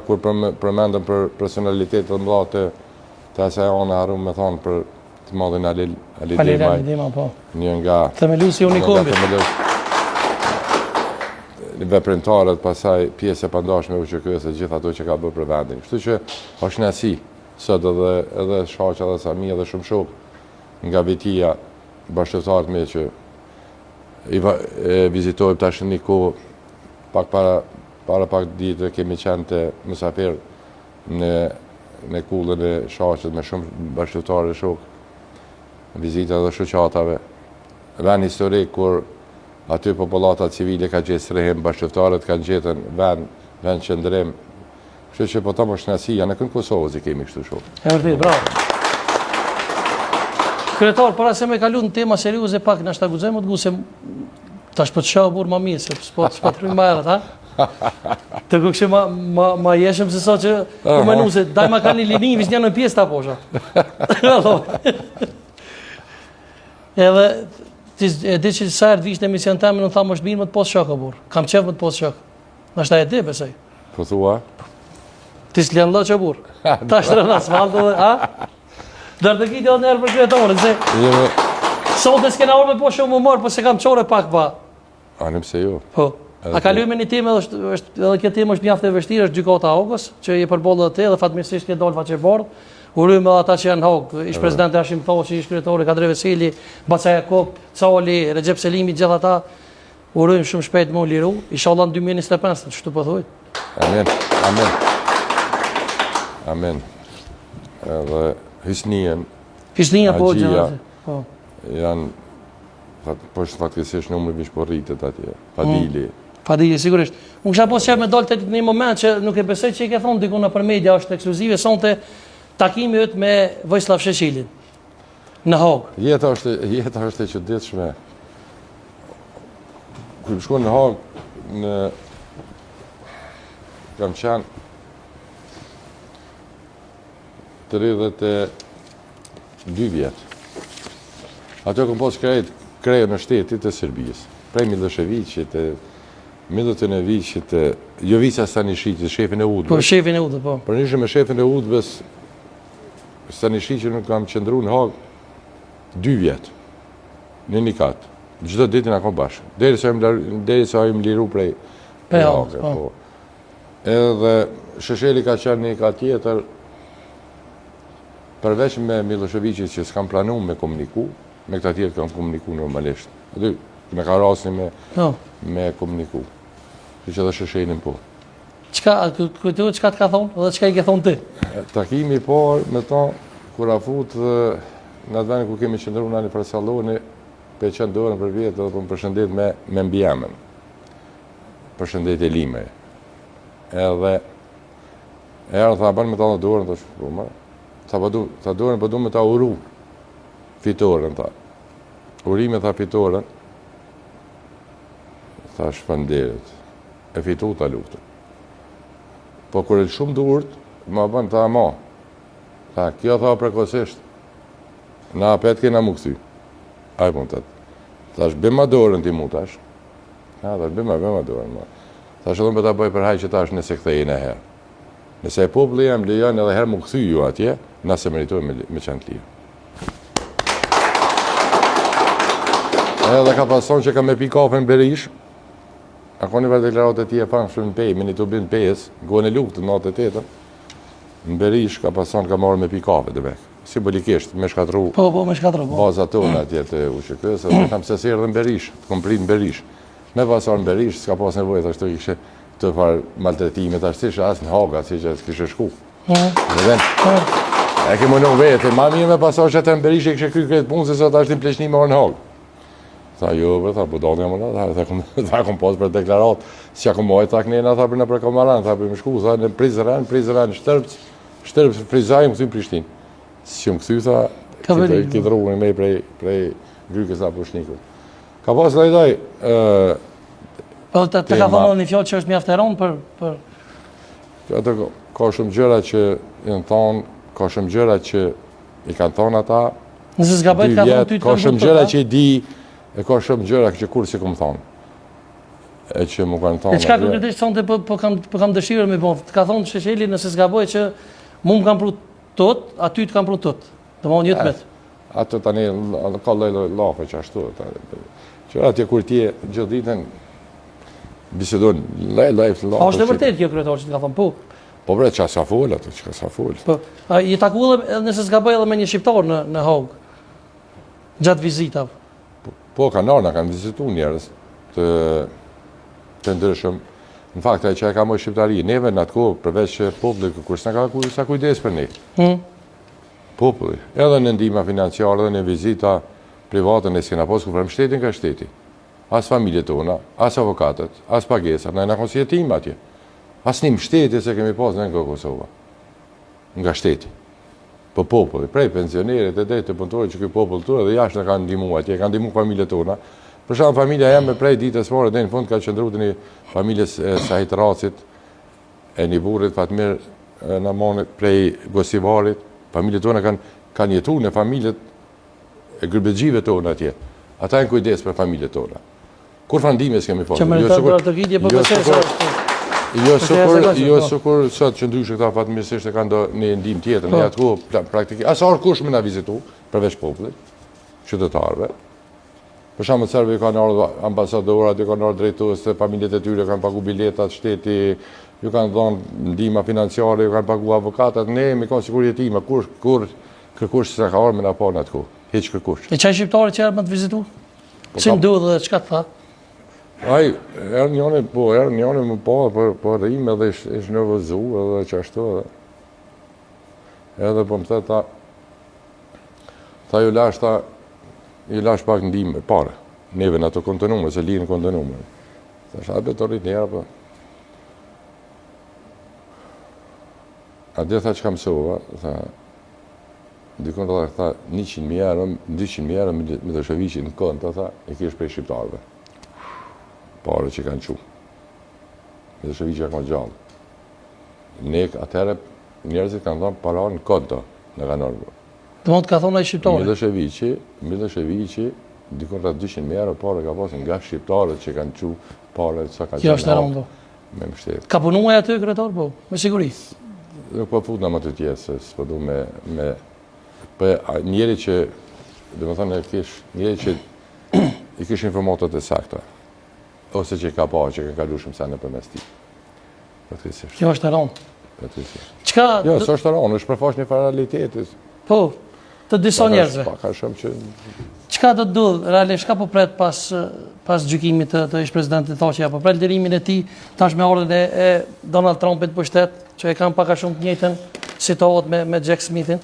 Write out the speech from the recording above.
kur përmendëm për personalitet të mëdha të asaj anë harum me thonë për të madhin Ali Demaj, po. një nga themeluesi i Unikombit. Veprimtarët, pasaj pjesë e pandashme UÇK-s e gjithë ato që ka bërë për vendin. Kështu që është kënaqësi sot edhe Shaqa dhe Sami edhe shumë shok nga Vitia, bashkëtarët me që i vizitojmë tash një kohë pak para pak ditë kemi qenë të mysafir në kullën e Shaqet me shumë bashkëtarë e shok, vizita dhe shoqatave. Vend historik kur aty popullata civile ka gjetë strehim, bashkëtarët kanë gjetën vend qëndrim. Kështu që po tam është kënaqësia në Kosovës i kemi kështu shok. E vërtet, bravo. Kryetar, para se me kalu në tema serioze pak na shtaguxojmë të se tash po të shoh burr më mirë se s'po të më herët, ha? Të kështu ma jeshëm se sa që ku menu se daj ma kanë lini vish në pjesë ta posha. Edhe e di që sa herë vish në emision tamë në thamë është mirë më të posë shok o burr. Kam qef më të posë shok. Nashta e di besoj. Po thua? Ti s'lën lloç o burr. Tash rën asfalt edhe, ha? Dërë të kitë edhe nërë për kryetorën, se sot e s'kena orë me po shumë më marë, po se kam qore pak pa. Anim se jo. Po. A kalujme një temë edhe kjo temë është mjaftë e vështirë, është gjykata Hogës, që i përbollë dhe te, dhe fatmirësisht ke dolë faqe bordë. Urujme edhe ata që janë Hogë, ish president Hashim Thoshi, ish kryetori Kadri Veseli, Baca Jakop, Cali, Recep Selimi, gjithë ata. Urujme shumë shpejt më u liru, inshallah në 2025, ç'tu po thuj. Amen. Amen. Edhe Hysnien, po Agjia, po. Janë, po është fatkesisht numri vish po rritet atje, Fadili. Fadili, sigurisht. Unë kisha pas qef me dalë të një moment që nuk e besoj që i ke thonë diku në për media është ekskluzive, sonte takimi yt me Vojislav Sheshilin në Hogë. Jeta është e çuditshme. Kur shkon në Hogë, kam qenë 32 vjetë. Ato kom pas krejë në shtetit e Serbisë. Prej Miloševićit, Milutinovićit, Jovica Stanishicit, shefin e udhëve. Po, shefin e udhëve, po. Për njëshme me shefin e udhëves, Stanishicit nuk kam qëndru në Hagë 2 vjetë. Në një katë. Gjdo ditin a kom bashkë. Deri sa im liru prej Hagë. Po. Edhe Shesheli ka qenë një ka tjetër, përveç me Miloševićit që s'kam planu me komuniku, me këta tjetë kam komuniku normalisht. Aty me ka rasni me komuniku. Që që dhe Sheshelin po. Kujtu qka të ka thonë dhe qka i ke thonë ti? Takimi parë me ta, kur a fut në atë veni ku kemi qëndru në një për saloni, pe qënë dorën për vjetë dhe për përshëndet me mbjemen. Përshëndet e lime. Edhe, tha banë me ta në dorën, të shpërma. Ta dorën për du me ta uru fitoren, ta. Urime tha fitoren, tha shpënderit, e fitu ta luftën. Po kërë e shumë durët, ma bënë ta ma. Tha, kjo tha prekosisht, na apet kena mu këthy. Aj pun tëtë. Tha, bima dorën ti mu tash. Tha, bima dorën. Tha, shëllën për ta bëj për haj që tash nëse këthejnë e herë. Nëse e populli jam lejon edhe herë më këthy ju atje, nëse meritojnë me qenë të lirë. Edhe ka pason që ka me pi kafe në Berish, ako një deklarat e ti e fanë shumë në pej, me një të bënë pejës, gojnë e lukët në natë e tetën, në Berish ka pason ka marrë me pi kafe dhe vek. Simbolikisht, me shkatru baza tonë atje të UÇK-s, dhe kam se sirë dhe në Berish, të kom prit në Berish. Me pasar në Berish, s'ka pas nevojë, ashtu ishe të farë maltretimet, ashtë ishe asë në Haga, si që s'kishe shku. E ke më në vete, ma mjë me pasar që atë në Berish e kështë kry këtë punë, se sot ashtë një pleçni me orë në Hagë. Tha, jo, tha, po dalë një më në, tha, kom pas për deklarat, si kom ojtë, tha, kënena, tha, për në për Kamaran, tha, për më shku, tha, në prizëran, shtërpës, frizaj, më këthy Prishtin. Si më këthy, tha, këtë rrugën me prej grykës a Pushniku. Ka pas lajdaj, po të ka thonë një fjallë që është mjaftë e ronë për... Ato ka shumë gjëra që janë thonë, ka shumë gjëra që i kanë thonë ata, nëse s'ka bëjt ka thonë ty të ka shumë gjëra që i di, e ka shumë gjëra që kur si kom thonë. e që më kanë E thonë. çka konkretisht thonë po kam dëshirë me bon. Ka thonë Shesheli nëse s'gaboj që mu më kam pru tot, aty të kam pru tot. Domthonë 1 metër. Atë tani ka lloj lafe që ashtu. Që atje kur ti gjithë ditën bisedon lloj lafe. A është e vërtetë kjo kryetar që ka thonë po? Po bre, çka sa fol atë, çka sa fol. Po, i takuar nëse s'gaboj edhe me një shqiptar në Haug. Gjatë vizitave. Po kanë kanë vizituar njerëz të ndryshëm. Në fakt ai që e ka më shqiptari, neve në atë kohë përveç që populli kur s'na ka sa kujdes për ne. Populli, edhe në ndihma financiare edhe në vizita private në s'kena pas kur shtetin ka shteti. As familjet tona, as avokatët, as pagesat, na kanë si jetim atje. As nim shteti se kemi pas në Kosovë. Nga shteti. Po populli, prej pensionerit e drejt të punëtorit që ky popull tur edhe jashtë na kanë ndihmuar atje, kanë ndihmuar familjet tona. Për shembull, familja jeme prej ditës së parë deri në fund ka qëndruar në familjes Sahit Racit, e një burrit Fatmir Namonit prej Gosivarit. Familjet tona kanë jetuar në familjet e gërbëxhive tona atje. Ata janë kujdes për familjet tona. Kur fandime s'kemi fal. Jo sikur sot që ndryshe këta fatmirësisht e kanë një ndihmë tjetër në atë kohë praktikisht. As kush më na vizitu përveç popullit, qytetarëve. Për shembull, serbi kanë ardhur ambasadorat, kanë ardhur drejtues, familjet e tyre kanë paguar biletat, shteti ju kanë dhënë ndihma financiare, ju kanë paguar avokatat, ne me kanë siguri jetima, kur kërkush s'ka ka ardhur me na pa në atë kohë. Hiç kërkush. E çaj shqiptarë që erdhën të vizitu? Si ndodh dhe çka të tha? Ai, erë njëri më pa, po rrim edhe ish nervozu edhe që ashtu edhe po më the ta ju lash pak ndihmë pare. Neve në ato kontinume, se linë kontinume. Thash, a betorit njëra, po. A dhe tha që kam sova, tha, dikon të tha 100.000 euro, 200.000 euro me të shëviqin në kënd, tha, e kish prej shqiptarëve. Pare që kanë qu. Me të shëviqin e kanë gjallë. Ne atëherë njerëzit kanë dhënë para në kënd, në kanë orë. Të mund të ka thonë ai shqiptarë? Miloševiqi, dikon rreth 200.000 euro pare ka pasur nga shqiptarët që kanë qu pare sa ka Kjo është e rëndë. Me mbështet. Ka punuar aty kryetar po? Me siguri. Nuk po fut në më të tjesë, se s'po du me... Për njeri që, dhe më thënë, njeri që i kish informatat e sakta, ose që i ka pa, që ka kalu shumë sa në përmes ti. Përtrisisht. Kjo është e rëndë. Përtrisisht. Çka... Jo, së është rëndë, është përfash një realitetit. Po, të disa njerëzve. Ka shumë që... Çka do të duhet, realisht, çka po pret pas gjykimit të ish-presidentit Thaçi, apo pret lirimin e tij tash me ardhen e Donald Trumpit në pushtet, që e kanë pak a shumë të njëjtën situatë me Jack Smithin?